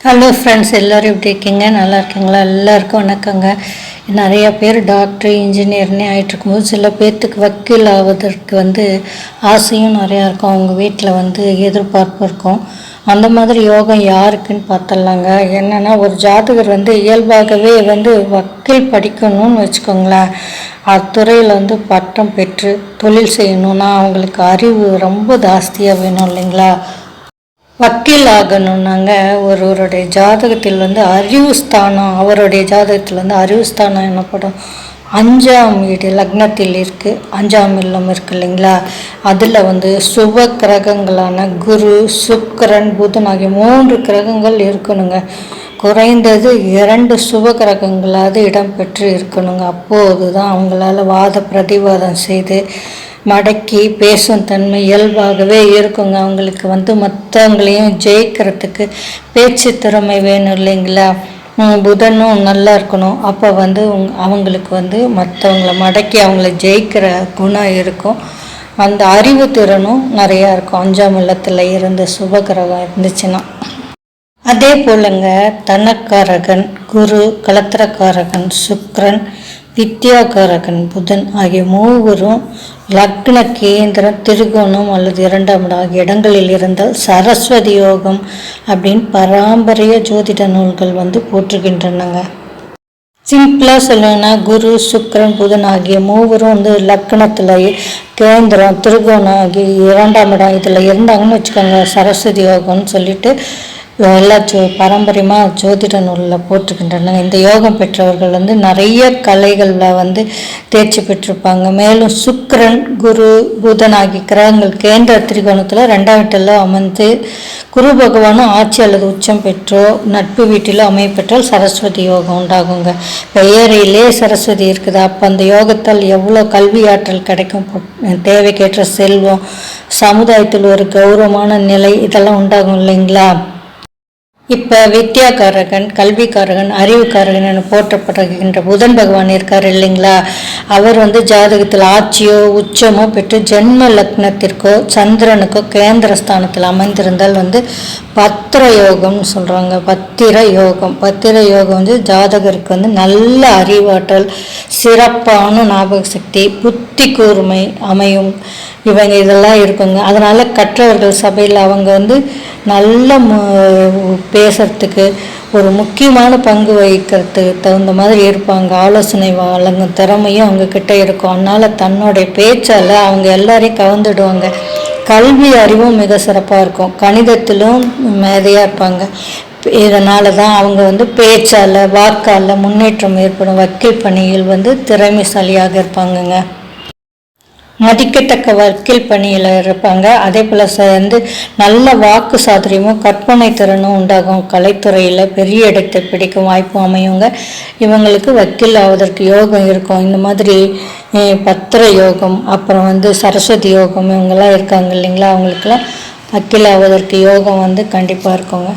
Hello friends, எல்லோரும் எப்படி இருக்கீங்க? நல்லா இருக்கீங்களா? எல்லாருக்கும் வணக்கங்க. நிறைய பேர் டாக்டர் இன்ஜினியர்னே ஆகிட்டுருக்கும்போது சில பேர்த்துக்கு வக்கீல் ஆவதற்கு ஆசையும் நிறையா இருக்கும். அவங்க வீட்டில் எதிர்பார்ப்பு இருக்கும். அந்த மாதிரி யோகம் யாருக்குன்னு பார்த்துடலாங்க. என்னென்னா, ஒரு ஜாதகர் இயல்பாகவே வக்கீல் படிக்கணும்னு வச்சுக்கோங்களேன். அத்துறையில் பட்டம் பெற்று தொழில் செய்யணுன்னா அவங்களுக்கு அறிவு ரொம்ப ஜாஸ்தியாக வேணும் இல்லைங்களா? வக்கீல் ஆகணும்னாங்க ஒருவருடைய ஜாதகத்தில் அறிவு ஸ்தானம், அவருடைய ஜாதகத்தில் அறிவு ஸ்தானம் எனப்படும் 5ஆம் வீடு லக்னத்தில் இருக்குது. 5ஆம் இல்லம் இருக்குது இல்லைங்களா? அதில் சுப கிரகங்களான குரு, சுக்கிரன், புதன் ஆகிய 3 கிரகங்கள் இருக்கணுங்க. குறைந்தது 2 சுப கிரகங்களாவது இடம்பெற்று இருக்கணுங்க. அப்போது தான் அவங்களால வாத பிரதிவாதம் செய்து மடக்கி பேசும் தன்மை இயல்பாகவே இருக்குங்க. அவங்களுக்கு மற்றவங்களையும் ஜெயிக்கிறதுக்கு பேச்சு திறமை வேணும் இல்லைங்களா? புதனும் நல்லா இருக்கணும். அப்போ அவங்களுக்கு மற்றவங்கள மடக்கி அவங்கள ஜெயிக்கிற குணம் இருக்கும். அந்த அறிவு திறனும் நிறையா இருக்கும் 5ஆம் இல்லத்தில் இருந்து சுபகிரகம் இருந்துச்சுன்னா. அதே போலங்க தனக்காரகன் குரு, கலத்திரக்காரகன் சுக்கிரன், வித்யாகாரகன் புதன் ஆகிய 3வரும் லக்ன கேந்திரம், திருகோணம் அல்லது 2ஆம் இடம் ஆகிய இடங்களில் இருந்தால் சரஸ்வதி யோகம் அப்படின்னு பாரம்பரிய ஜோதிட நூல்கள் போற்றுகின்றனங்க. சிம்பிளாக சொல்லணும்னா குரு, சுக்கிரன், புதன் ஆகிய 3வரும் லக்னத்தில் கேந்திரம், திருகோணம் ஆகிய 2ஆம் இடம் இதில் இருந்தாங்கன்னு வச்சுக்கோங்க, சரஸ்வதி யோகம்னு சொல்லிட்டு எல்லா பாரம்பரியமாக ஜோதிட நூலில் போட்டுக்கின்றன. இந்த யோகம் பெற்றவர்கள் நிறைய கலைகளில் தேர்ச்சி பெற்றிருப்பாங்க. மேலும் சுக்கிரன், குரு, புதன் ஆகிய கிரகங்கள் கேந்திர திரிகோணத்தில் 2ஆம் வீட்டில் அமர்ந்து குரு பகவானும் ஆட்சி அல்லது உச்சம் பெற்றோ நட்பு வீட்டிலோ அமையப்பெற்றால் சரஸ்வதி யோகம் உண்டாகுங்க. பெயரிலே சரஸ்வதி இருக்குது. அப்போ அந்த யோகத்தால் எவ்வளோ கல்வி ஆற்றல் கிடைக்கும், தேவைக்கேற்ற செல்வம், சமுதாயத்தில் ஒரு கௌரவமான நிலை இதெல்லாம் உண்டாகும் இல்லைங்களா? இப்போ வித்யாகாரகன், கல்விக்காரகன், அறிவுக்காரகன் என போற்றப்படுகின்ற புதன் பகவான் இருக்கார் இல்லைங்களா? அவர் ஜாதகத்தில் ஆட்சியோ உச்சமோ பெற்று ஜென்ம லக்னத்திற்கோ சந்திரனுக்கோ கேந்திர ஸ்தானத்தில் அமைந்திருந்தால் பத்திர யோகம்னு சொல்கிறாங்க. பத்திர யோகம் ஜாதகருக்கு நல்ல அறிவாற்றல், சிறப்பான ஞாபக சக்தி, புத்தி கூர்மை அமையும். இதெல்லாம் இருக்குங்க. அதனால் கற்றவர்கள் சபையில் அவங்க நல்ல பேசுறதுக்கு ஒரு முக்கியமான பங்கு வகிக்கிறதுக்கு தகுந்த மாதிரி இருப்பாங்க. ஆலோசனை வழங்கும் திறமையும் அவங்கக்கிட்ட இருக்கும். அதனால் தன்னுடைய பேச்சால் அவங்க எல்லாரையும் கவர்ந்துடுவாங்க. கல்வி அறிவும் மிக சிறப்பாக இருக்கும். கணிதத்திலும் மேதையாக இருப்பாங்க. இதனால தான் அவங்க பேச்சால் வாக்கால் முன்னேற்றம் ஏற்படும். வக்கீல் பணியில் திறமைசாலியாக இருப்பாங்கங்க. மதிக்கத்தக்க வக்கீல் பணியில் இருப்பாங்க. அதே போல் நல்ல வாக்கு சாதுரியமும் கற்பனை திறனும் உண்டாகும். கலைத்துறையில் பெரிய இடத்தை பிடிக்கும் வாய்ப்பும் அமையுங்க. இவங்களுக்கு வக்கீல் ஆவதற்கு யோகம் இருக்கும். இந்த மாதிரி பத்திர யோகம், அப்புறம் சரஸ்வதி யோகம், இவங்கெல்லாம் இருக்காங்க இல்லைங்களா? அவங்களுக்கெல்லாம் வக்கீல் ஆவதற்கு யோகம் கண்டிப்பாக இருக்குங்க.